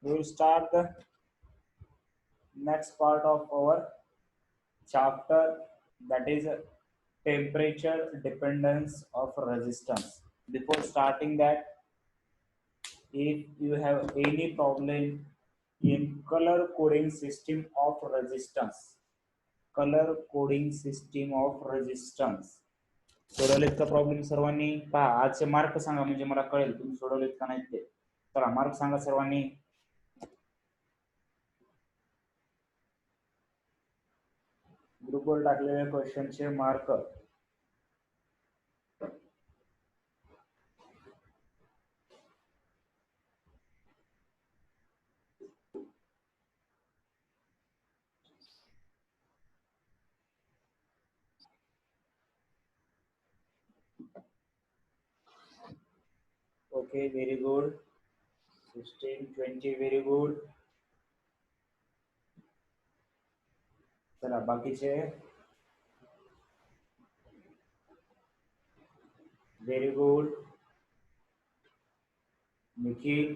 We will start the next part of our chapter, that is temperature dependence of resistance. Before starting that, if you have any problem in color coding system of resistance, color coding system of resistance सोडवलेत का problem सर्वांनी? पहा आजचे mark सांगा म्हणजे मला कळेल तुम्ही सोडवलेत का नाही ते. चला मार्क सांगा सर्वांनी. ग्रुपवर टाकलेल्या क्वेश्चनचे mark. Okay, very good. 16, 20, very good. चला बाकीचे. Very good. Nikhil,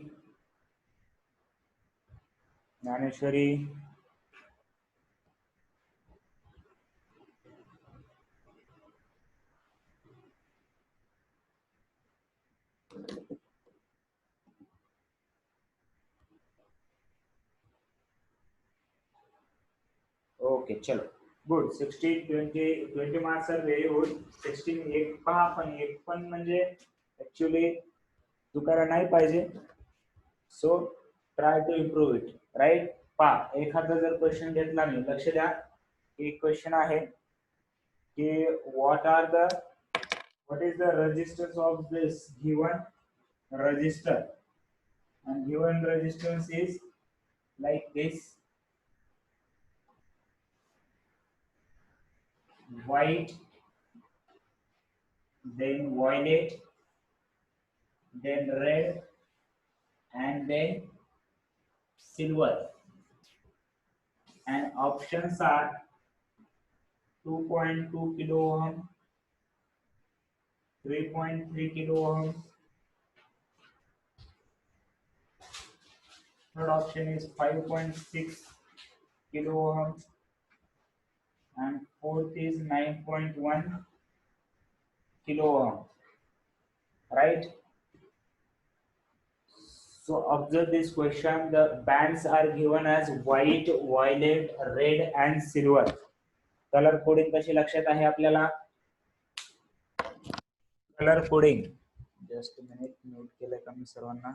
Dnyaneshwari, okay चलो good. 16, 20, 20 marks are very good. 16 एक पहा, पण एक पण म्हणजे ऍक्च्युली चुकायला नाही पाहिजे. So try to improve it, right. पहा एखादा जर क्वेश्चन घेतला मी, लक्ष द्या. एक क्वेश्चन आहे की what is the resistance of this given resistor, and given resistance is like this: white, then violet, then red, and then silver, and options are 2.2 kilo ohm, 3.3 kilo ohm, third option is 5.6 kilo ohm, and fourth is 9.1 kilo ohm, right? So observe this question. The bands are given as white, violet, red and silver. Colour coding कशी लक्षात आहे आपल्याला? Colour coding just minute, note केलं का मी सर्वांना?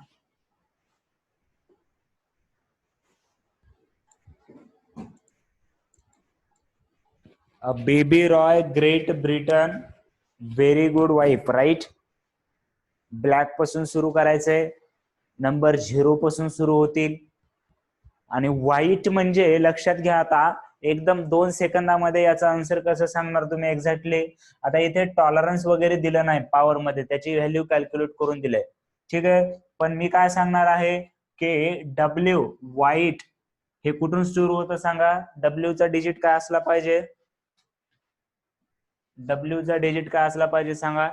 Baby Roy, great Britain, very good wife, right. Black पासून सुरू करायचंय, नंबर 0 पासून सुरू होतील. आणि व्हाईट म्हणजे लक्षात घ्या, आता एकदम 2 सेकंदामध्ये याचा आन्सर कसं सांगणार तुम्ही एक्झॅक्टली? आता इथे टॉलरन्स वगैरे दिलं नाही पॉवर मध्ये, त्याची व्हॅल्यू कॅल्क्युलेट करून दिलंय, ठीक आहे. पण मी काय सांगणार आहे की डब्ल्यू व्हाईट हे कुठून सुरू होतं सांगा? डब्ल्यू चा डिजिट काय असला पाहिजे? डब्ल्यू चा डिजिट काय असला पाहिजे सांगा?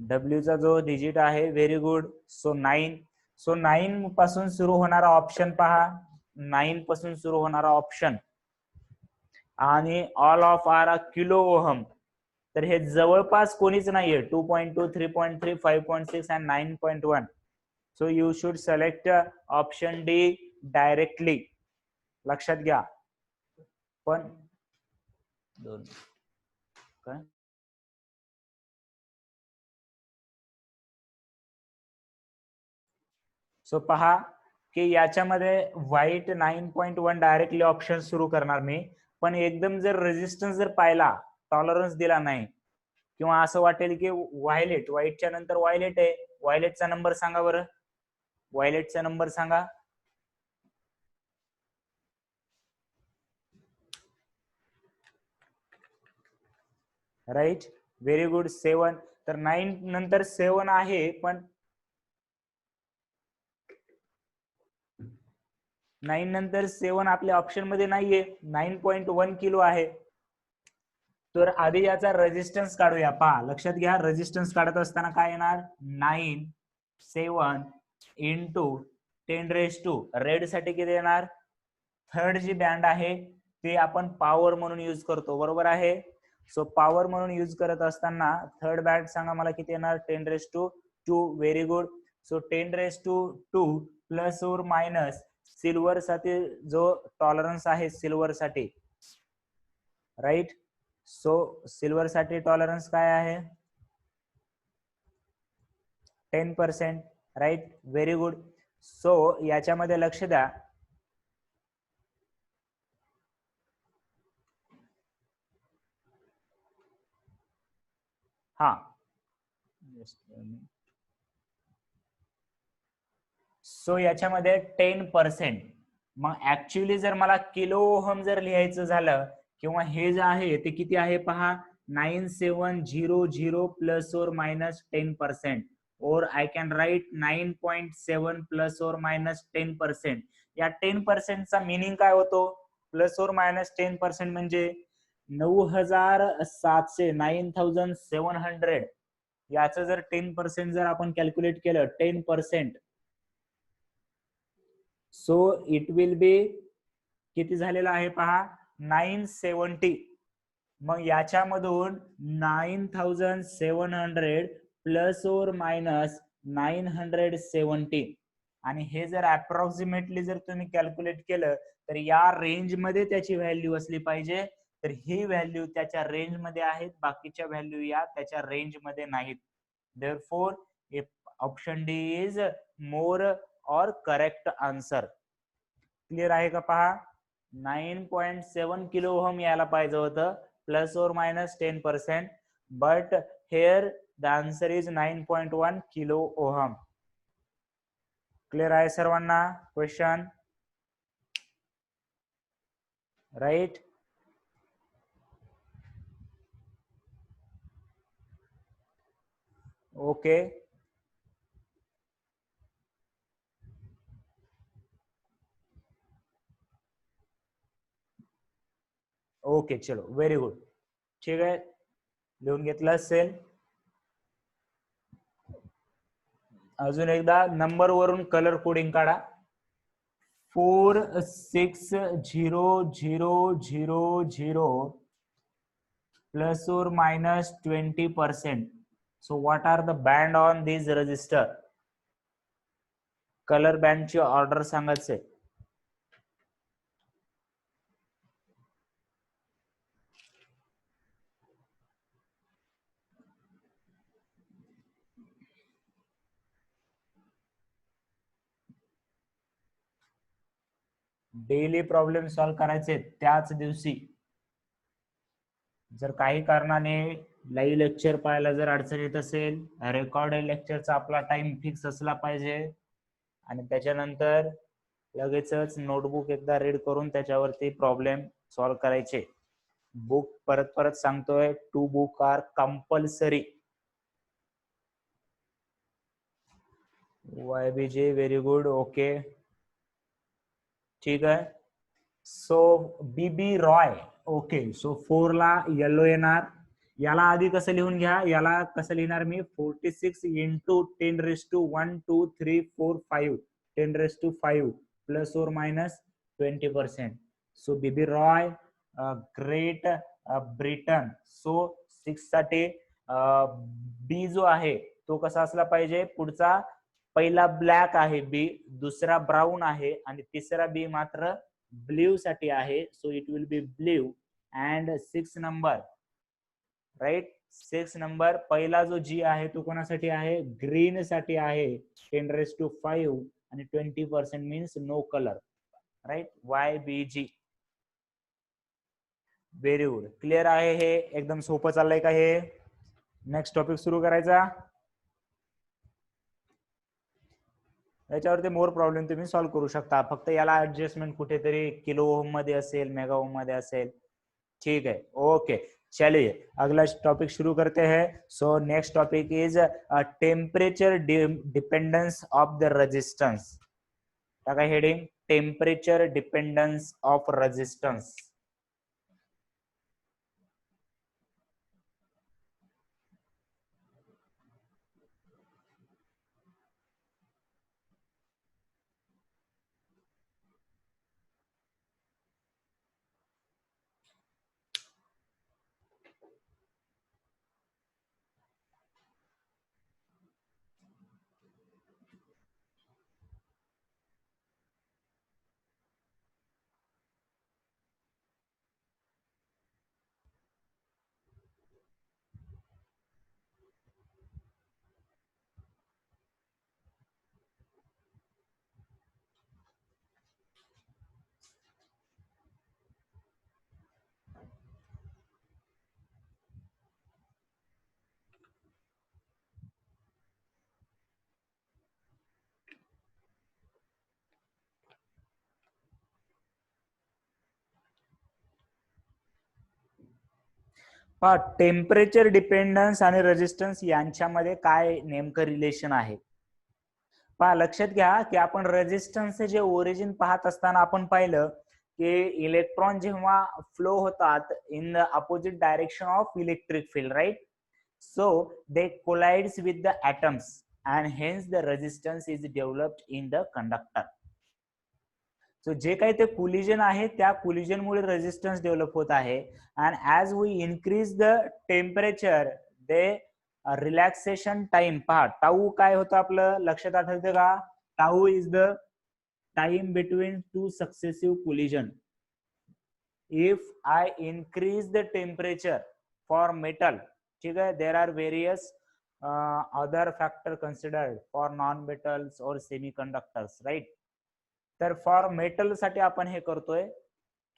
डब्ल्यू चा जो डिजिट आहे, व्हेरी गुड. सो 9. सो 9 पासून सुरू होणारा ऑप्शन पहा, 9 पासून सुरू होणारा ऑप्शन, आणि all of R kilo ohm. तर हे जवळपास कोणीच नाहीये. 2.2, 3.3, 5.6 and 9.1. So you should select option D directly. लक्षात घ्या. पण काय सो पहा की याच्यामध्ये व्हाईट 9.1 डायरेक्टली ऑप्शन सुरू करणार मी. पण एकदम जर रेजिस्टन्स जर पाहिला, टॉलरन्स दिला नाही, किंवा असं वाटेल की व्हायलेट, व्हाईटच्या नंतर व्हायलेट आहे, व्हायलेटचा नंबर सांगा बरं. व्हायलेटचा नंबर सांगा. Right, very good. 7. तर 9 नंतर 7 आहे, पण 9 नंतर 7 आपल्या ऑप्शन मध्ये नाहीये. 9.1 किलो आहे. तर आधी याचा रेजिस्टन्स काढूया. पहा लक्षात घ्या, रेजिस्टन्स काढत असताना काय येणार? 9, 7, इंटू 10 रेड साठी किती येणार, थर्ड जी बँड आहे ते आपण पॉवर म्हणून यूज करतो, बरोबर आहे. सो पॉवर म्हणून यूज करत असताना थर्ड बँड सांगा मला किती येणार, 10⁻². Very good. सो 10⁻² प्लस और मायनस सिल्वर साठी जो टॉलरन्स आहे सिल्वर साठी, राईट. सो सिल्वर साठी टॉलरन्स काय आहे, 10%, राईट. Very good. सो याच्यामध्ये लक्ष द्या, हा सो याच्यामध्ये 10%. मग ऍक्च्युली जर मला किलो ओहम जर लिहायचं झालं, किंवा हे जे आहे ते किती आहे पहा, 9700 प्लस और मायनस 10%, और आय कॅन राईट 9.7 प्लस और मायनस 10%. या 10%चा मिनिंग काय होतो, प्लस और मायनस 10% म्हणजे 9700, 9700. याचं जर 10% जर आपण कॅल्क्युलेट केलं, 10%, सो इट विल बी किती झालेला आहे पहा, 970. मग याच्यामधून 9700 प्लस और मायनस 970, आणि हे जर अप्रॉक्सिमेटली जर तुम्ही कॅल्क्युलेट केलं तर या रेंज मध्ये त्याची व्हॅल्यू असली पाहिजे. तर ही व्हॅल्यू त्याच्या रेंज मध्ये आहेत, बाकीच्या व्हॅल्यू या त्याच्या रेंज मध्ये नाहीत. Therefore option D is more और करेक्ट आन्सर. क्लिअर आहे का पहा, 9.7 किलो ओहम यायला पाहिजे होतं, प्लस और minus 10%, but hair the answer is 9.1 kilo ohm. Clear आहे सर्वांना क्वेश्चन, राईट. ओके, ओके, चलो व्हेरी गुड. ठीक आहे, लिहून घेतलं असेल. अजून एकदा नंबर वरून कलर कोडिंग काढा. 460000 plus or minus 20%. So what are the band on this resistor? Colour बँडची ऑर्डर सांगायचे. डेली प्रॉब्लेम सॉल्व्ह करायचे त्याच दिवशी. जर काही कारणाने लाईव्ह लेक्चर पाहायला जर अडचण येत असेल, रेकॉर्डेड लेक्चरचा आपला टाइम फिक्स असला पाहिजे, आणि त्याच्यानंतर लगेचच नोटबुक एकदा रीड करून त्याच्यावरती प्रॉब्लेम सॉल्व्ह करायचे. बुक परत परत सांगतोय, 2 book are compulsory. YBJ very good, okay, ठीक आहे. So BB Roy, okay. So 4 ला येलो येणार. याला आधी कसं लिहून घ्या, याला कसं लिहिणार मी, 46 इंटू 10⁻1 2 3 4 5, 10⁻5 प्लस और minus 20%. So BB Roy, great Britain. So 6 साठी बी जो आहे तो कसा असला पाहिजे, पुढचा पहिला ब्लॅक आहे बी, दुसरा ब्राऊन आहे, आणि तिसरा बी मात्र ब्ल्यू साठी आहे. So it will be blue. And 6 number, right, 6 number पहिला जो जी आहे तो कोणासाठी आहे, ग्रीन साठी आहे, 10⁻5, आणि 20% means no colour, right. YBG, very good. Clear आहे, हे एकदम सोपं चाललंय का हे. नेक्स्ट टॉपिक सुरू करायचा. याच्यावरती मोर प्रॉब्लेम तुम्ही सॉल्व्ह करू शकता, फक्त याला ऍडजस्टमेंट कुठेतरी किलो ओम मध्ये असेल, मेगा ओम मध्ये असेल. ठीक है, ओके. चलिए अगला टॉपिक शुरू करते हैं. So next topic is temperature dependence of the resistance. टाका heading, temperature dependence of resistance. पहा टेम्परेचर डिपेंडन्स आणि रेजिस्टन्स यांच्यामध्ये काय नेमकं रिलेशन आहे. पहा लक्षात घ्या की आपण रेजिस्टन्सचे जे ओरिजिन पाहत असताना आपण पाहिलं की इलेक्ट्रॉन जेव्हा फ्लो होतात in the opposite direction of electric field, right. So they collides with द atoms and hence the resistance is developed in the conductor. So जे काही ते कोलिजन आहे त्या कोलिजनमुळे रेजिस्टन्स डेव्हलप होत आहे. And as we increase the temperature the relaxation time. पहा tau काय होतं आपलं लक्षात आठवतं का? Tau is the time between two successive collision. If I increase the temperature for metal, ठीक आहे, there are various other factor considered for non metals और सेमी कंडक्टर्स, राईट. तर फॉर मेटल साठी आपण हे करतोय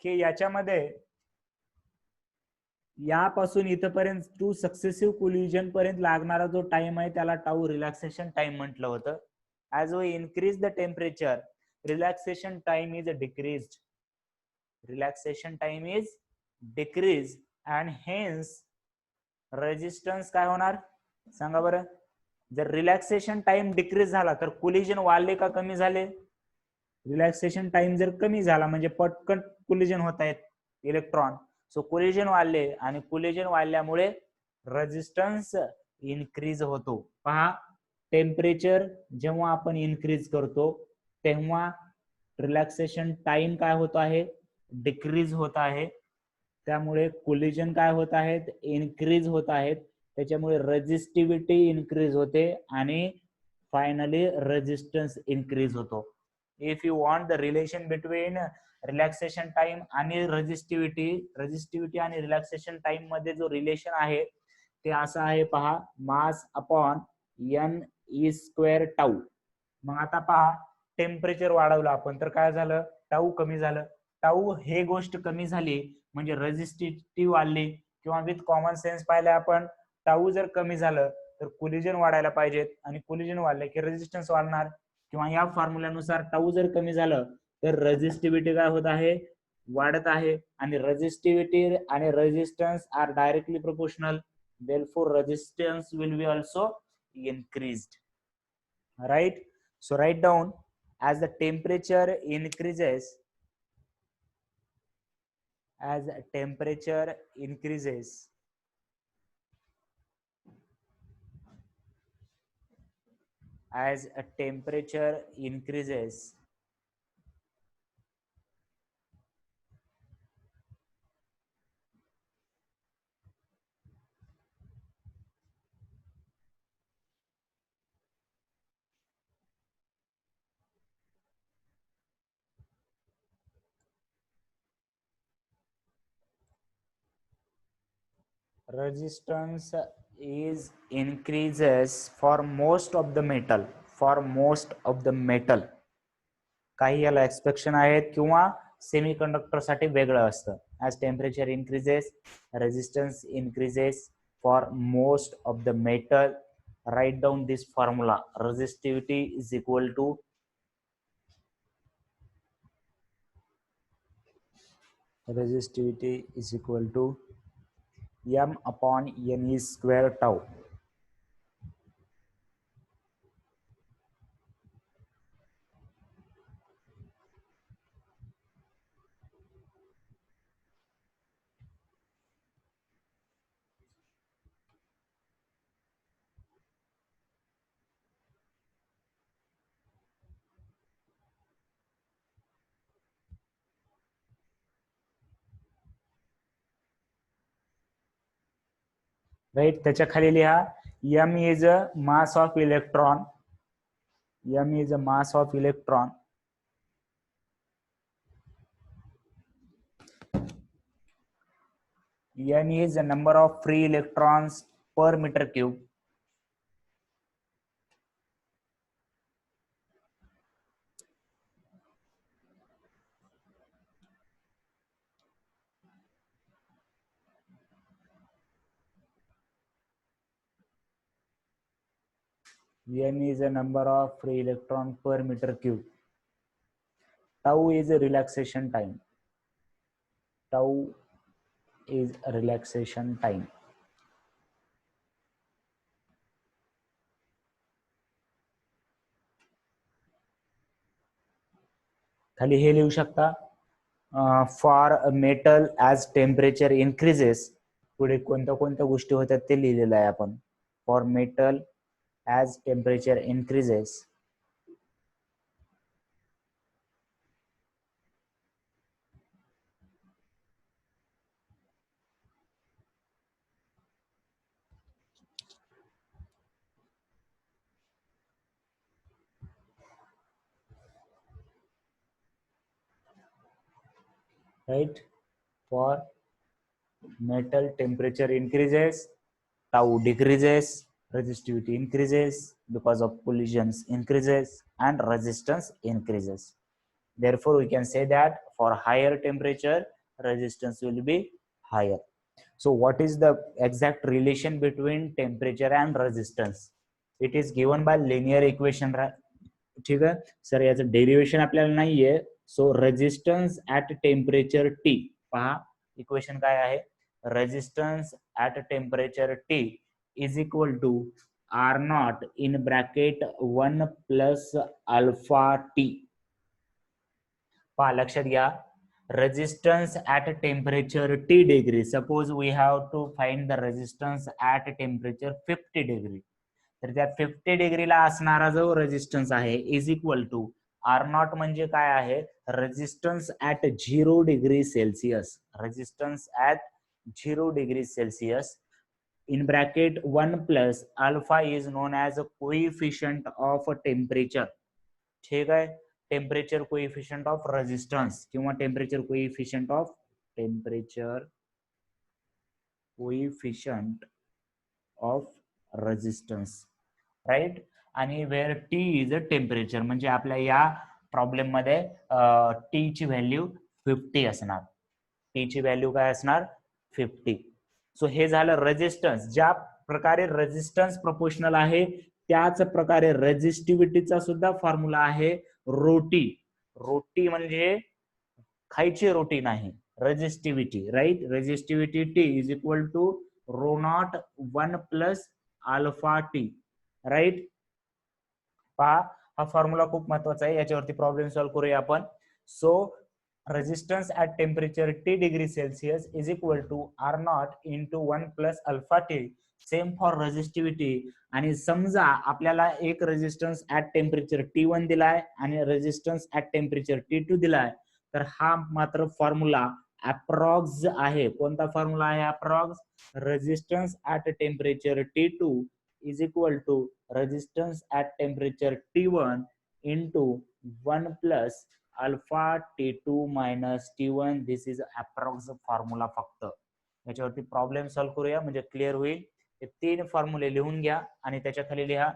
की याच्यामध्ये यापासून इथपर्यंत टू सक्सेसिव्ह कोलिजन पर्यंत लागणारा जो टाइम आहे त्याला टाऊ रिलॅक्सेशन टाइम म्हटलं होतं. As we increase the temperature relaxation time is decreased. Relaxation time is decrease and hence resistance काय होणार सांगा बरं. जर रिलॅक्सेशन टाइम डिक्रीज झाला तर कोलिजन वाढले का कमी झाले? रिलॅक्सेशन टाइम जर कमी झाला म्हणजे पटकन कोलिजन होत आहेत इलेक्ट्रॉन. सो कोलिजन वाढले आणि कोलिजन वाढल्यामुळे रेजिस्टन्स इन्क्रीज होतो. पहा टेम्परेचर जेव्हा आपण इन्क्रीज करतो तेव्हा रिलॅक्सेशन टाइम काय होत आहे? डिक्रीज होत आहे. त्यामुळे कोलिजन काय होत आहेत? इन्क्रीज होत आहेत. त्याच्यामुळे रेजिस्टिव्हिटी इन्क्रीज होते आणि फायनली रेजिस्टन्स इन्क्रीज होतो. If you want the relation between relaxation time आणि रेजिस्टिव्हिटी आणि रिलॅक्सेशन टाइम मध्ये जो रिलेशन आहे ते असं आहे पहा, mass upon n e square tau. मग आता पहा टेम्परेचर वाढवलं आपण तर काय झालं? टाऊ कमी झालं. टाऊ हे गोष्ट कमी झाली म्हणजे रेजिस्टिव्हिटी वाढली किंवा विथ कॉमन सेन्स पाहिलं आपण टाऊ जर कमी झालं तर कोलिजन वाढायला पाहिजेत आणि कोलिजन वाढलं की रेजिस्टन्स वाढणार. किंवा या फॉर्म्युल्यानुसार टाऊ जर कमी झालं तर रेजिस्टिव्हिटी काय होत आहे? वाढत आहे. आणि रेजिस्टिव्हिटी आणि resistance are directly proportional. therefore resistance will be also increased, right. So write down, as the temperature increases, as temperature increases, as a temperature increases, resistance is increases for most of the metal, for most of the metal. काही याला expectation आहेत किंवा semi conductor साठी वेगळं असतं. As temperature increases resistance increases for most of the metal. Right down this formula. Resistivity is equal to m upon n e square tau. Right. त्याच्या खाली लिहा m is a mass of electron. m is a mass of electron. n is the number of free electrons per meter cube. n is a number of free electron per meter cube. Tau is a relaxation time. Tau is relaxation time. खाली हे लिहू शकता, for metal as temperature increases, पुढे कोणत्या कोणत्या गोष्टी होतात ते लिहिलेलं आहे आपण. For metal as temperature increases, right? For metal temperature increases, tau decreases, resistivity increases because of collisions increases, and resistance increases. Therefore, we can say that for higher temperature, resistance will be higher. So what is the exact relation between temperature and resistance? It is given by linear equation. ठीक आहे sir, याचं derivation आपल्याला नाहीये. So resistance at temperature T, पहा equation काय आहे. Resistance at temperature T is equal to R naught in bracket 1 plus alpha T. पहा लक्षात घ्या, resistance at temperature T degree. Suppose we have to find the resistance at temperature 50 degree. तर त्या 50 डिग्रीला असणारा जो रेजिस्टन्स आहे is equal to R naught म्हणजे काय आहे, resistance at 0 degree Celsius. Resistance at 0 degree Celsius in bracket 1 plus alpha is known as a coefficient of temperature. ठीक आहे, टेम्परेचर कोइफिशियंट ऑफ रेजिस्टन्स किंवा temperature coefficient of resistance, right. आणि where T is a temperature, म्हणजे आपल्या या problem मध्ये T ची value 50 असणार. टी ची व्हॅल्यू काय असणार, 50. सो हे झालं रेजिस्टन्स. ज्या प्रकारे रेजिस्टन्स प्रोपोर्शनल आहे त्याच प्रकारे रेजिस्टिव्हिटीचा सुद्धा फॉर्म्युला आहे रोटी. रोटी म्हणजे खायची रोटी नाही, resistivity, right. Resistivity T is equal to rho naught 1 plus alpha T, right. पहा हा फॉर्म्युला खूप महत्वाचा आहे, याच्यावरती प्रॉब्लेम सॉल्व्ह करूया आपण. So resistance at temperature T degree Celsius is equal to R naught into 1 plus alpha T. Same for resistivity. आणि समजा आपल्याला एक रेजिस्टन्स ऍट टेम्परेचर T1 दिलाय आणि रेजिस्टन्स ऍट टेम्परेचर T2 दिलाय, तर हा मात्र फॉर्म्युला अप्रॉक्स आहे. कोणता फॉर्म्युला आहे approx, resistance at temperature T2 is equal to resistance at temperature T1 into 1 plus alpha T2 minus T1. This is approx formula फक्त. याच्यावरती प्रॉब्लेम सॉल्व्ह करूया म्हणजे क्लिअर होईल. हे 3 फॉर्म्युले लिहून घ्या आणि त्याच्या खाली लिहा,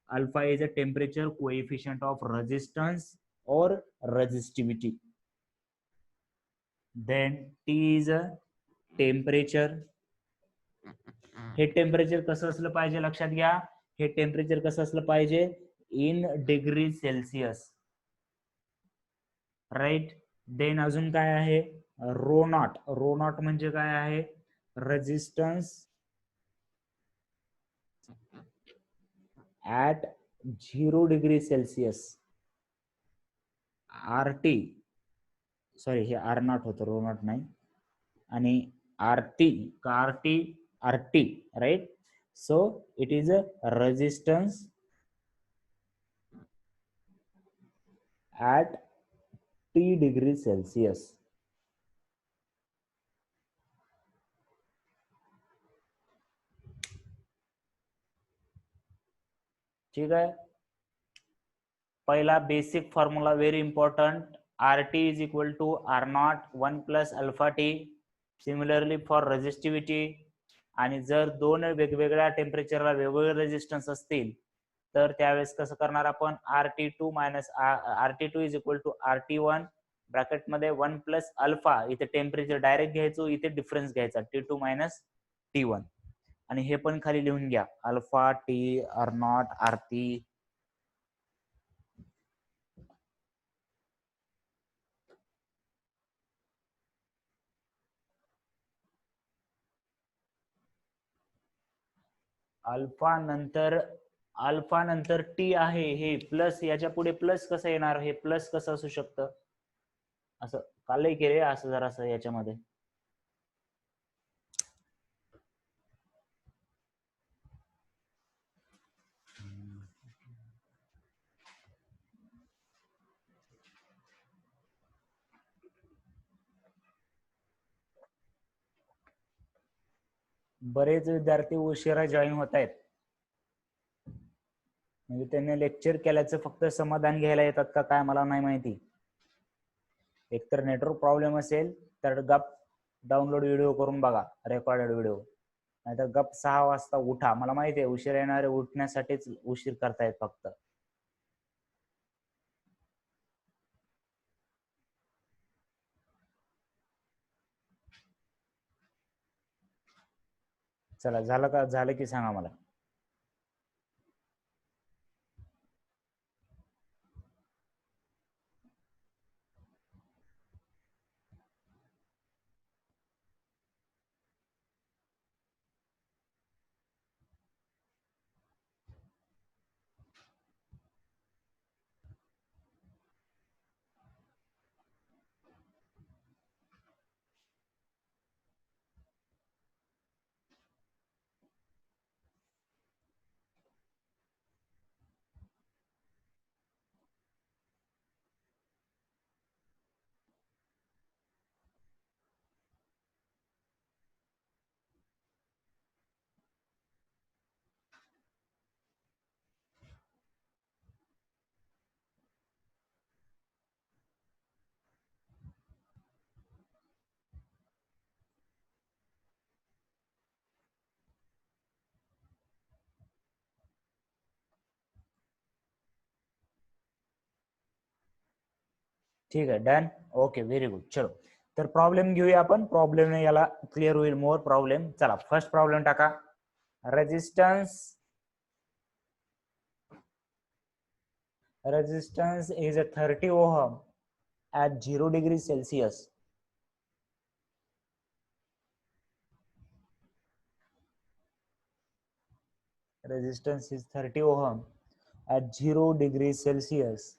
alpha is a temperature coefficient of resistance और resistivity. Then T is a temperature. हे टेम्परेचर कसं असलं पाहिजे लक्षात घ्या, हे टेम्परेचर कसं असलं पाहिजे, in degree Celsius, right. Then अजून काय आहे, रो नॉट. रो नॉट म्हणजे काय आहे, resistance at 0 degree Celsius. R T, sorry हे आर नॉट होतं, रो नॉट नाही. आणि R T, R T, R T, right. So it is a resistance at T degree Celsius. ठीक आहे. पहिला basic formula very important, R T is equal to R naught 1 plus alpha T. Similarly for resistivity. आणि जर दोन वेगवेगळ्या टेम्परेचरला वेगवेगळे resistance असतील तर त्यावेळेस कसं करणार आपण, R T two minus R T two is equal to R T one bracket मध्ये 1 प्लस अल्फा, इथे टेम्परेचर डायरेक्ट घ्यायचो, इथे डिफरन्स घ्यायचा T2 मायनस T1. आणि हे पण खाली लिहून घ्या, alpha T R naught R T. Alpha नंतर टी आहे, हे प्लस, याच्या पुढे प्लस कसं येणार, हे प्लस कसं असू शकतं, असं कालही केले असं जरासं याच्यामध्ये. बरेच विद्यार्थी उशिरा जॉईन होत आहेत, म्हणजे त्यांनी लेक्चर केल्याचं फक्त समाधान घ्यायला येतात का काय मला नाही माहिती. एकतर नेटवर्क प्रॉब्लेम असेल तर गप डाउनलोड व्हिडिओ करून बघा, रेकॉर्डेड व्हिडिओ, नाहीतर गप 6 वाजता उठा. मला माहिती आहे उशीर येणारे उठण्यासाठीच उशीर करतायत फक्त. चला, झालं का, झालं की सांगा मला. ठीक आहे, डन, ओके, व्हेरी गुड. चलो, तर प्रॉब्लेम घेऊया आपण, प्रॉब्लेम याला क्लिअर होईल मोर प्रॉब्लेम. चला, फर्स्ट प्रॉब्लेम टाका. resistance is a 30 ohm at 0 degrees Celsius. Resistance is 30 ohm at 0 degrees Celsius.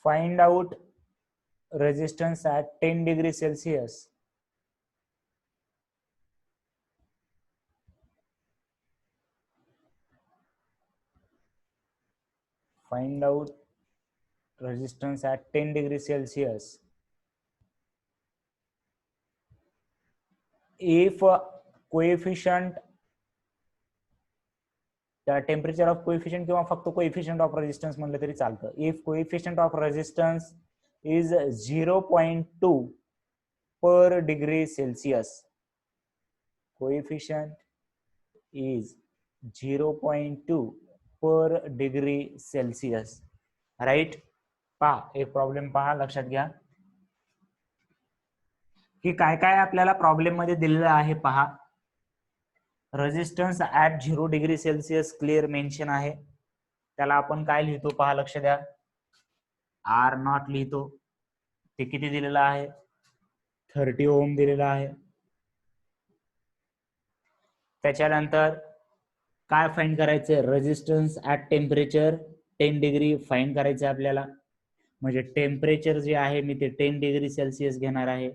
Find out resistance at 10 degrees Celsius. Find out resistance at 10 degrees Celsius. If coefficient, temperature of coefficient किंवा फक्त coefficient of resistance म्हणलं तरी चालतं. If coefficient of resistance is 0.2 per degree Celsius, coefficient is 0.2 per degree Celsius, right. पहा, एक problem पहा, लक्षात घ्या की काय काय आपल्याला प्रॉब्लेम मध्ये दिलेलं आहे. पहा, resistance at 0 degree Celsius clear mention आहे. त्याला आपण काय लिहितो पहा, लक्ष द्या, आर नॉट लिहितो. ते किती दिलेलं आहे, 30 ओम दिलेला आहे. त्याच्यानंतर काय फाइंड करायचं, resistance at temperature 10 degree find करायचं आपल्याला. म्हणजे टेम्परेचर जे आहे मी ते 10 डिग्री सेल्सिअस घेणार आहे.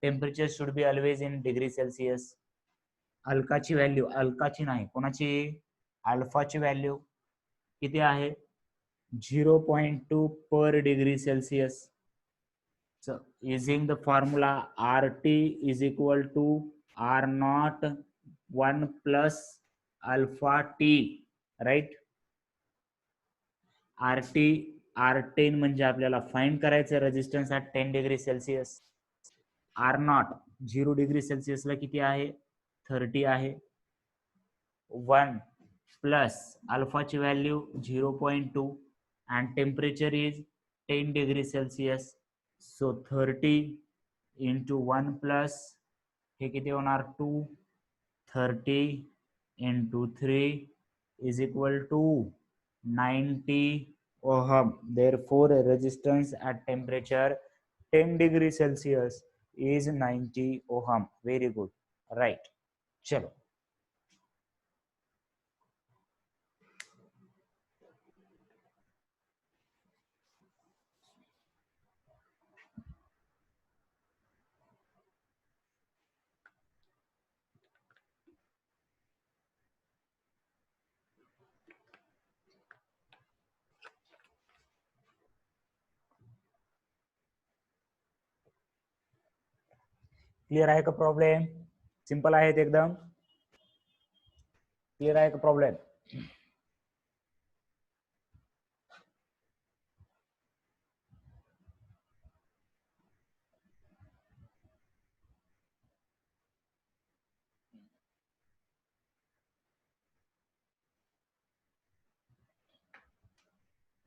Temperature should be always in degree Celsius. अल्काची व्हॅल्यू, अल्काची नाही, कोणाची, अल्फाची व्हॅल्यू किती आहे, 0.2 per degree Celsius. So using the formula RT is equal to R naught 1 plus alpha T, right? RT R10 म्हणजे आपल्याला फाइंड करायचं resistance at 10 degree Celsius. R naught 0 degree सेल्सिअसला किती आहे, 30 आहे. 1 प्लस अल्फाची value 0.2 and temperature is 10 degree Celsius. So 30 into 1 plus हे किती होणार, 2. 30 into 3 is equal to 90 ohm. Therefore, resistance at temperature 10 degrees Celsius is 90 ohm. Very good. Right. चलो, clear आहे का प्रॉब्लेम? सिंपल आहेत एकदम. क्लिअर आहे का प्रॉब्लेम?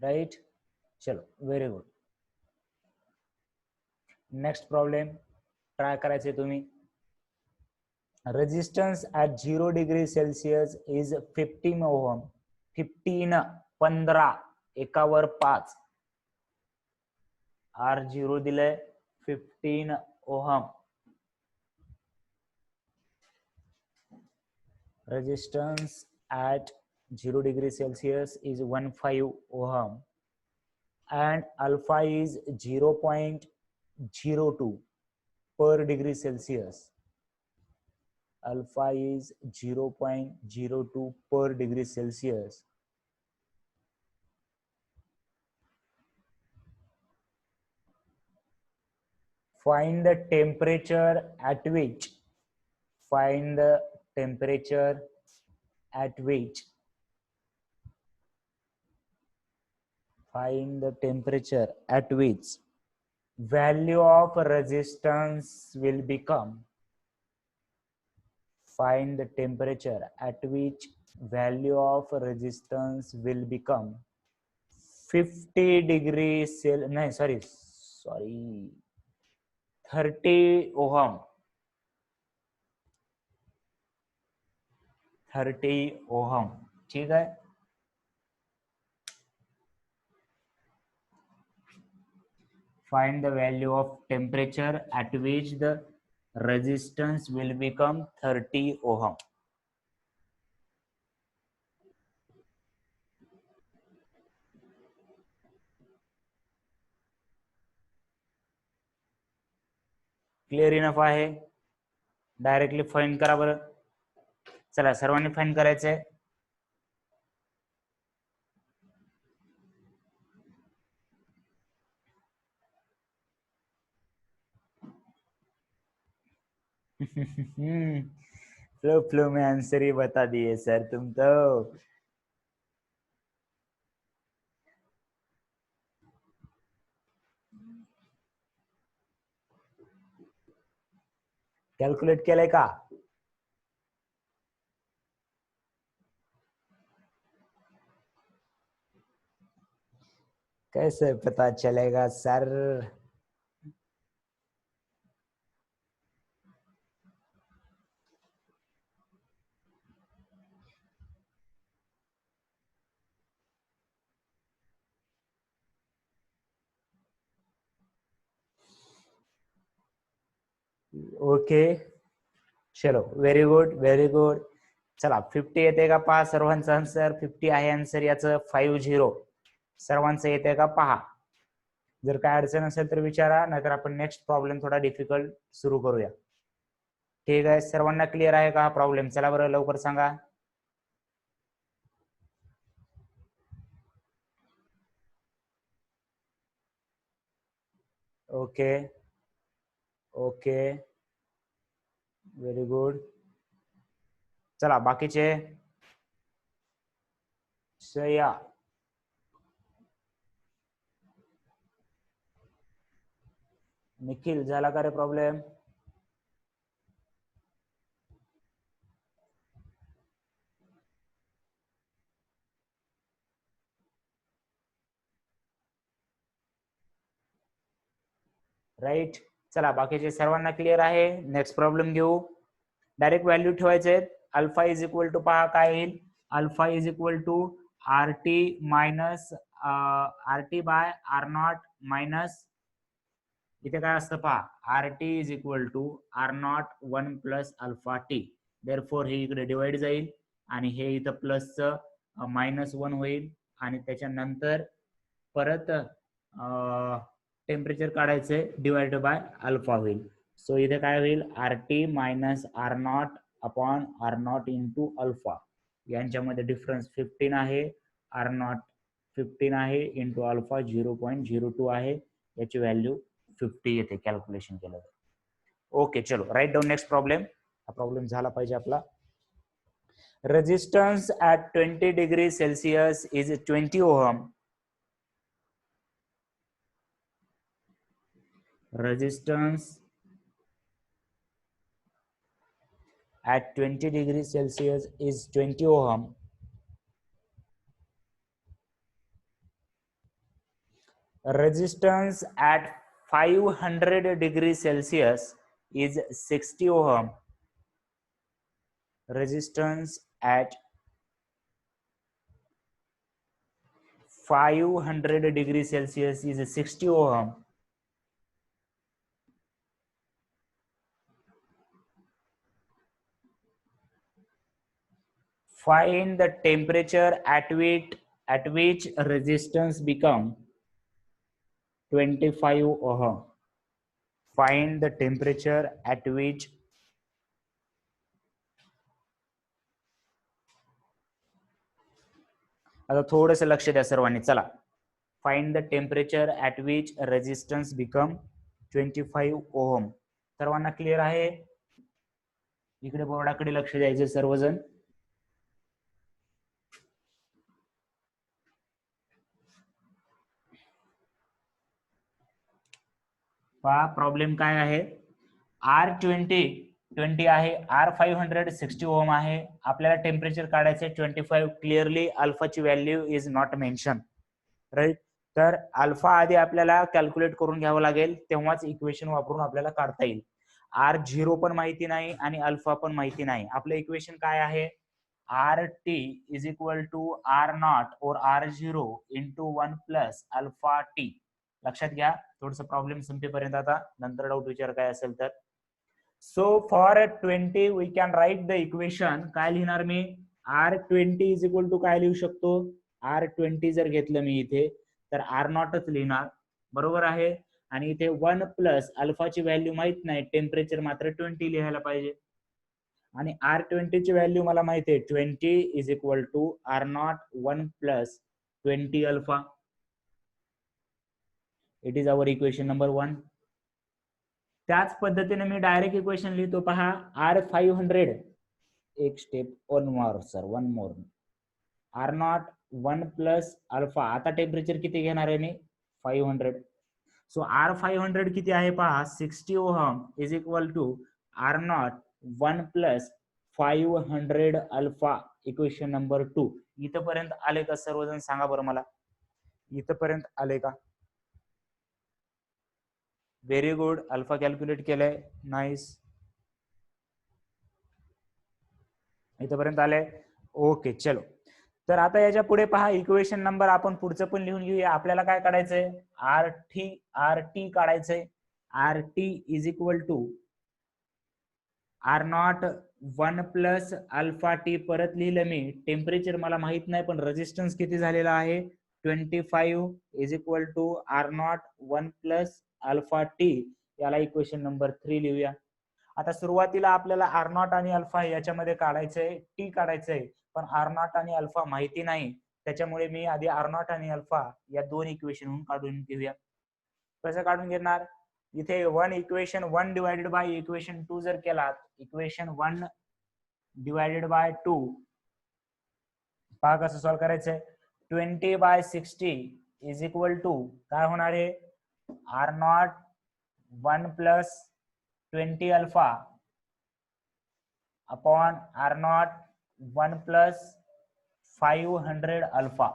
राइट. चलो, very good. Next problem try करायचे तुम्ही. Resistance at 0 degree Celsius is 15 ohm. 15, 15 एकावर 5. R0 दिलंय 15 ohm. Resistance at 0 degree Celsius is 15 ohm and alpha is 0.02 per degree Celsius. Alpha is 0.02 per degree Celsius. Find the temperature at which find the temperature at which find the temperature at which value of resistance will become. Find the temperature at which value of resistance will become 50 degrees no, sorry 30 ohm. 30 ohm. ठीक है. Find the value of temperature at which the resistance will become 30 ohm. Clear enough आहे. Directly find करा बरं. चला, सर्वांनी find करायचंय. Flow flow में answer ही बता दिए सर तुम तो. कैलकुलेट केलंय का? कैसे पता चलेगा सर? ओके, चलो, व्हेरी गुड व्हेरी गुड. चला, 50 येते का पहा सर्वांचा आन्सर. 50 आहे आन्सर याचं. 50 सर्वांचं येते का पहा. जर काय अडचण असेल तर विचारा, नाहीतर आपण नेक्स्ट प्रॉब्लेम थोडा डिफिकल्ट सुरू करूया. ठीक आहे, सर्वांना क्लिअर आहे का हा प्रॉब्लेम? चला बरं लवकर सांगा. Okay okay, very good. चला बाकीचे. श्रेया, निखिल, झाला का रे प्रॉब्लेम? राईट. चला, बाकीचे सर्वांना क्लिअर आहे. नेक्स्ट प्रॉब्लेम घेऊ. डायरेक्ट व्हॅल्यू ठेवायचे. अल्फा इज इक्वल टू, पहा काय येईल. Alpha is equal to RT minus RT by R naught minus इथे काय असतं पहा RT is equal to R naught 1 plus alpha T. Therefore हे इकडे डिवाइड जाईल आणि हे इथं प्लसचं -1 होईल आणि त्याच्यानंतर परत टेम्परेचर काढायचंय डिवाइड बाय अल्फा होईल. सो इथे काय होईल RT minus R naught upon R naught into alpha. यांच्यामध्ये डिफरन्स 15 आहे. आर नॉट 15 आहे इंटू अल्फा 0.02 आहे. याची व्हॅल्यू 50 येते कॅल्क्युलेशन केलं तर. ओके चलो राईट डाऊन नेक्स्ट प्रॉब्लेम. हा प्रॉब्लेम झाला पाहिजे आपला. Resistance at 20 degree Celsius is 20 ohm. Resistance at 20 degrees Celsius is 20 ohm. Resistance at 500 degrees Celsius is 60 ohm. Resistance at 500 degrees Celsius is 60 ohm. Find the temperature at which resistance become 25 ohm. Find the temperature at which आता थोडंसं लक्ष द्या सर्वांनी. चला find the temperature at which resistance become 25 ohm. सर्वांना clear आहे? इकडे बोर्डाकडे लक्ष द्यायचे सर्वजण. पहा प्रॉब्लेम काय आहे. R20 आहे, R500 60 ओहम आहे. आपल्याला टेम्परेचर काढायचे 25. क्लिअरली अल्फाची value is not mention right. तर अल्फा आधी आपल्याला कॅल्क्युलेट करून घ्यावं लागेल, तेव्हाच इक्वेशन वापरून आपल्याला काढता येईल. R0 पण माहिती नाही आणि अल्फा पण माहिती नाही. आपलं इक्वेशन काय आहे? RT is equal to R naught और R0 into 1 plus alpha T. लक्षात घ्या थोडस प्रॉब्लेम संपेपर्यंत, आता नंतर डाऊट विचार काय असेल तर. So for 20 we can write the equation. काय लिहिणार मी? R20 इज इक्वल टू काय लिहू शकतो? R20 जर घेतलं मी इथे तर आर नॉटच लिहिणार, बरोबर आहे. आणि इथे 1 प्लस अल्फाची व्हॅल्यू माहित नाही, टेम्परेचर मात्र 20 लिहायला पाहिजे. आणि R20 ची व्हॅल्यू मला माहिती आहे 20 is equal to R naught 1 plus 20 alpha. It is our equation number 1. त्याच पद्धतीने मी डायरेक्ट इक्वेशन लिहितो पहा. R500 एक step one more sir, one more. R naught 1 plus alpha. आता टेम्परेचर किती घेणार आहे मी? 500. सो R500 किती आहे पहा 60 ohm is equal to R naught 1 plus 500 alpha. Equation number 2. इथपर्यंत आले का सर्वजण? सांगा बरं मला, इथपर्यंत आले का? Very good. अल्फा कॅल्क्युलेट केलंय, नाईस. इथपर्यंत आलंय, ओके चलो. तर आता याच्या पुढे पहा इक्वेशन नंबर आपण पुढचं पण लिहून घेऊया. आपल्याला काय काढायचंय? आर टी काढायचंय. R T is equal to R naught 1 plus alpha T. परत लिहिलं मी. टेम्परेचर मला माहित नाही पण रेजिस्टन्स किती झालेला आहे 25 is equal to R naught 1 plus alpha T. याला इक्वेशन नंबर 3 लिहूया. आता सुरुवातीला आपल्याला आर नॉट आणि अल्फा याच्यामध्ये काढायचंय, टी काढायचंय, पण आर नॉट आणि अल्फा माहिती नाही. त्याच्यामुळे मी आधी आर नॉट आणि अल्फा या दोन इक्वेशन काढून घेऊया. कसं काढून घेणार? इथे 1 इक्वेशन 1 डिवाइडेड बाय इक्वेशन 2 जर केला, इक्वेशन 1 डिवाइडेड बाय 2 पहा कसं सॉल्व करायचंय. 20 बाय 60 इज इक्वल टू काय होणार आहे? R naught 1 plus 20 alpha upon R naught 1 plus 500 alpha.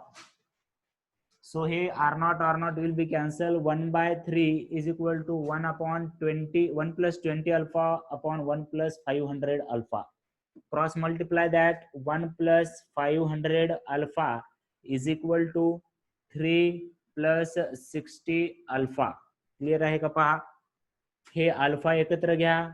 So here R naught will be cancelled. 1 by 3 is equal to 1 upon 20, 1 plus 20 alpha upon 1 plus 500 alpha. Cross multiply that. 1 plus 500 alpha is equal to 3 + 60 alpha. Clear आहे का? पहा, हे alpha एकत्र घ्या.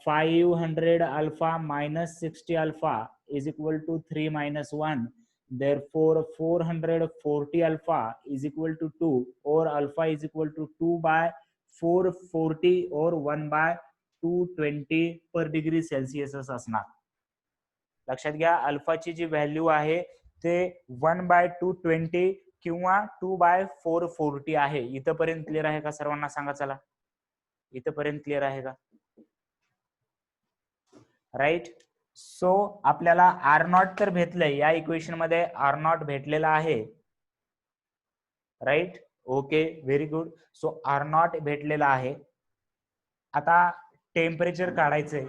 500 alpha minus 60 alpha is equal to 3 - 1. Therefore 440 alpha is equal to 2, or alpha is equal to 2 by 440 or 1 by 220 per degree Celsius असणार. लक्षात घ्या, अल्फाची जी value आहे ते 1/220 किंवा 2/440 आहे. इथपर्यंत क्लिअर आहे का सर्वांना? सांगा चला, इथपर्यंत क्लिअर आहे का? राईट. सो आपल्याला आर नॉट तर भेटलंय, या इक्वेशन मध्ये आर नॉट भेटलेला आहे. Right, okay, very good. So R naught भेटलेला आहे. आता टेम्परेचर काढायचंय.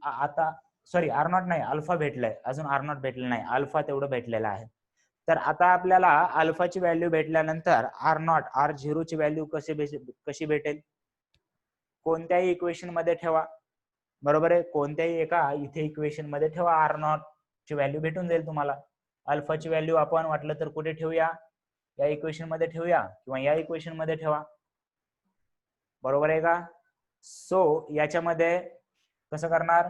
आता सॉरी, आर नॉट नाही, अल्फा भेटलाय, अजून आर नॉट भेटलेला नाही, अल्फा तेवढं भेटलेलं आहे. तर आता आपल्याला अल्फाची व्हॅल्यू भेटल्यानंतर आर नॉट, आर झिरोची व्हॅल्यू कशी भेटेल? कोणत्याही इक्वेशन मध्ये ठेवा, बरोबर आहे, कोणत्याही एका इथे इक्वेशन मध्ये ठेवा, आर नॉट ची व्हॅल्यू भेटून जाईल तुम्हाला. अल्फाची व्हॅल्यू आपण वाटलं तर कुठे ठेवूया? या इक्वेशन मध्ये ठेवूया किंवा या इक्वेशन मध्ये ठेवा, बरोबर आहे का? सो याच्यामध्ये कसं करणार?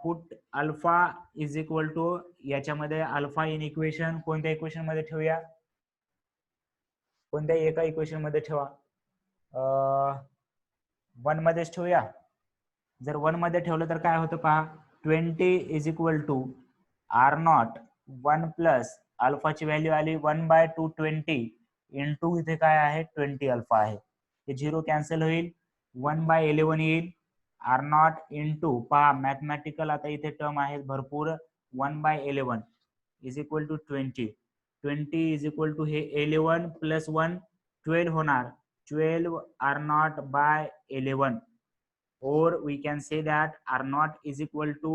Put alpha is equal to, याच्यामध्ये अल्फा इन इक्वेशन कोणत्या इक्वेशन मध्ये ठेवूया? कोणत्याही एका इक्वेशन मध्ये ठेवा. 1 मध्येच ठेवूया. जर 1 मध्ये ठेवलं तर काय होतं पहा, 20 is equal to R naught 1 plus अल्फाची व्हॅल्यू आली 1/220 इंटू इथे काय आहे 20 अल्फा आहे, हे 0 कॅन्सल होईल, 1/11 येईल. आर नॉट इंटू, पहा मॅथमॅटिकल आता इथे टर्म आहेत भरपूर, 1/11 is equal to 20. 20 is equal to हे 11 प्लस 1 12 होणार, 12 R naught by 11, or we can say that r naught is equal to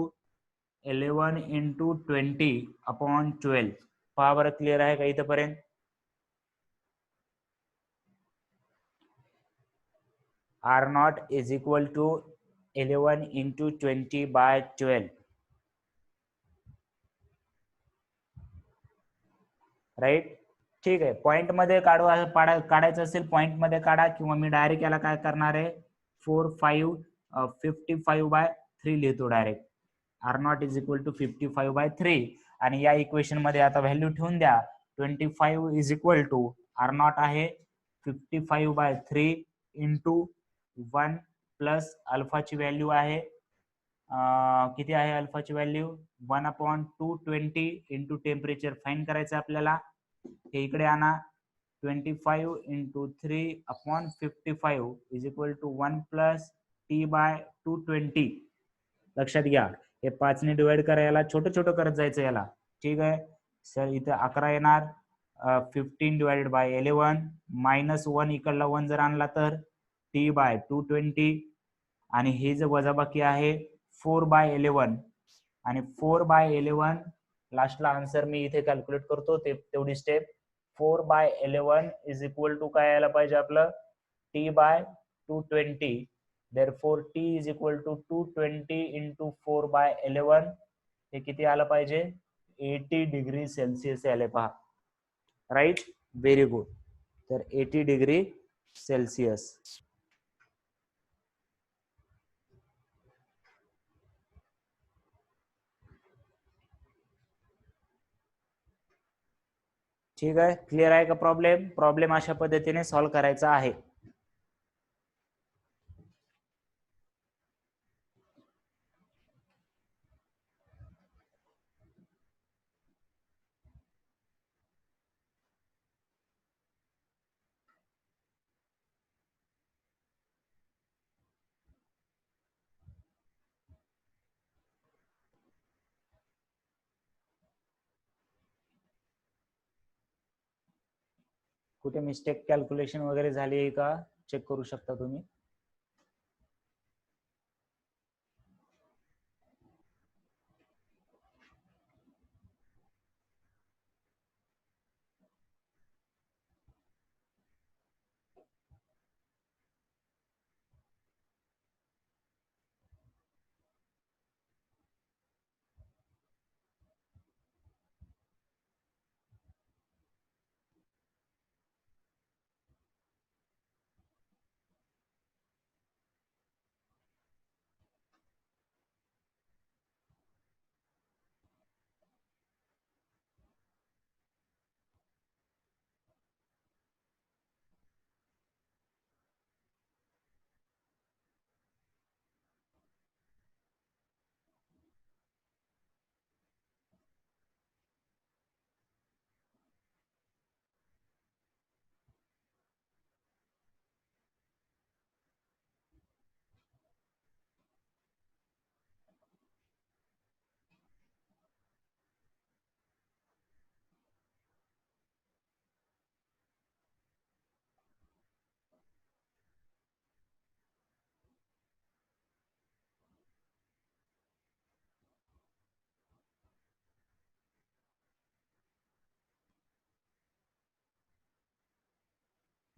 11 into 20 upon 12. पहा बरं, क्लिअर आहे का इथपर्यंत? r naught is equal to 11 into 20 by 12. Right, ठीक आहे. Point मध्ये काढायचं असेल पॉइंट मध्ये काढा, किंवा मी डायरेक्ट याला काय करणार आहे 55/3 लिहितो direct. R naught is equal to 55/3, आणि या इक्वेशन मध्ये आता व्हॅल्यू ठेवून द्या. 25 is equal to R naught आहे 55/3 इंटू 1 प्लस अल्फाची व्हॅल्यू आहे किती आहे अल्फाची व्हॅल्यू 1/220 इंटू टेम्परेचर फाइंड करायचं आपल्याला. हे इकडे आणा, 25 into 3/55 is equal to 1 plus T/220. लक्षात घ्या, हे 5 ने डिवाइड करा, याला छोटं छोटं करत जायचं याला. ठीक आहे सर, इथे 11 येणार. 15 डिवाइडेड बाय 11 मायनस 1, इकडला 1 जर आणला तर T/220, आणि हे जे वजाबाकी आहे 4/11, आणि 4/11 लास्टला आन्सर मी इथे कॅल्क्युलेट करतो तेवढी स्टेप. 4/11 इज इक्वल टू काय यायला पाहिजे आपलं T/220. therefore T is equal to 220 into 4/11. हे किती आलं पाहिजे 80 डिग्री सेल्सिअस यायला पहा. Right, very good. तर 80 डिग्री सेल्सिअस. ठीक आहे, क्लिअर आहे का? प्रॉब्लेम अशा पद्धतीने सॉल्व्ह करायचा आहे. कुठे मिस्टेक कॅल्क्युलेशन वगैरे झाली आहे का चेक करू शकता तुम्ही.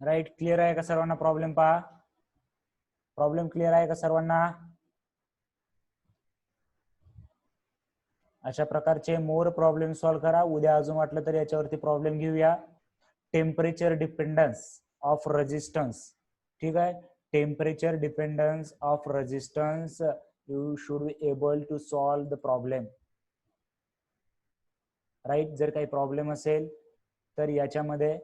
राईट, क्लिअर आहे का सर्वांना प्रॉब्लेम? पहा, प्रॉब्लेम क्लिअर आहे का सर्वांना? अशा प्रकारचे मोर प्रॉब्लेम सॉल्व्ह करा. उद्या अजून वाटलं तर याच्यावरती प्रॉब्लेम घेऊया. टेम्परेचर डिपेंडन्स ऑफ रेजिस्टन्स, ठीक आहे, temperature dependence of resistance, you should be able to solve the problem. Right, जर काही प्रॉब्लेम असेल तर याच्यामध्ये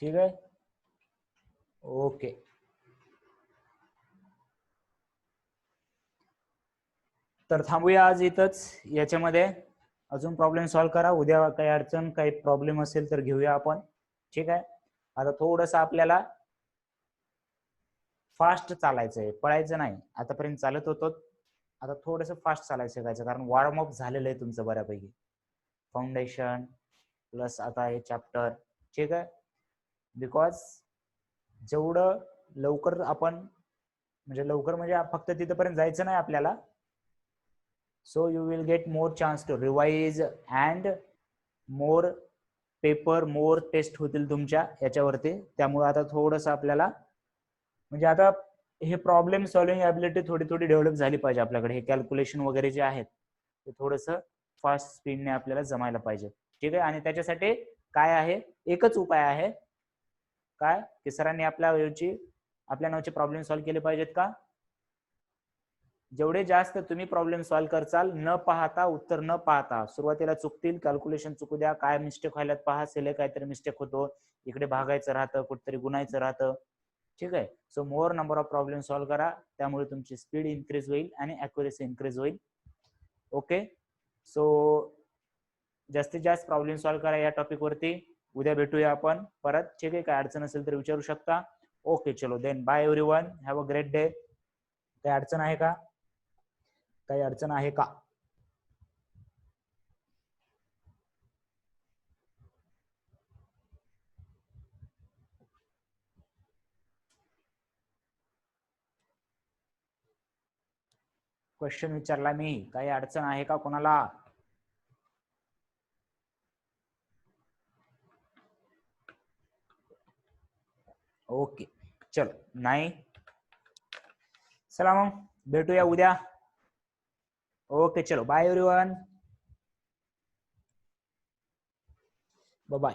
ठीक आहे. ओके, तर थांबूया आज इथंच. याच्यामध्ये अजून प्रॉब्लेम सॉल्व्ह करा. उद्या काही अडचण काही प्रॉब्लेम असेल तर घेऊया आपण, ठीक आहे. आता थोडस आपल्याला फास्ट चालायचंय, पळायचं नाही. आतापर्यंत चालत होतो, आता थोडस फास्ट चालायचं शिकायचं, कारण वॉर्मअप झालेलं आहे तुमचं बऱ्यापैकी. फाउंडेशन प्लस आता हे चॅप्टर, ठीक आहे. बिकॉज जेवढं लवकर आपण म्हणजे फक्त तिथपर्यंत जायचं नाही आपल्याला. So you will get more chance to revise and more paper, more test होतील तुमच्या याच्यावरती. त्यामुळे आता थोडस आपल्याला म्हणजे आता हे प्रॉब्लेम सॉल्विंग ॲबिलिटी थोडी थोडी डेव्हलप झाली पाहिजे आपल्याकडे. हे कॅल्क्युलेशन वगैरे जे आहेत ते थोडस फास्ट स्पीडने आपल्याला जमायला पाहिजे, ठीक आहे. आणि त्याच्यासाठी काय आहे, एकच उपाय आहे. काय की सरांनी आपल्या नावाचे प्रॉब्लेम सॉल्व्ह केले पाहिजेत का? जेवढे जास्त तुम्ही प्रॉब्लेम सॉल्व्ह करचाल, न पाहता, उत्तर न पाहता, सुरुवातीला चुकतील, कॅल्क्युलेशन चुकू द्या, काय मिस्टेक व्हायला पहा, सेले काहीतरी मिस्टेक होतो, इकडे भागायचं राहतं, कुठेतरी गुणायचं राहतं, ठीक आहे. So more number of problem solve करा, त्यामुळे तुमची स्पीड इन्क्रीज होईल आणि अॅक्युरेसी इन्क्रीज होईल. ओके, सो जास्तीत जास्त प्रॉब्लेम सॉल्व्ह करा या टॉपिक वरती. उद्या भेटूया आपण परत, ठीक आहे. काय अडचण असेल तर विचारू शकता. ओके, चलो then, bye everyone, have a great day. काही अडचण आहे का? काही अडचण आहे का? क्वेश्चन विचारला मी, काही अडचण आहे का कोणाला? ओके, चलो, नाही, चला मग भेटूया उद्या. ओके, चलो, बाय एव्हरीवन, बाय बाय.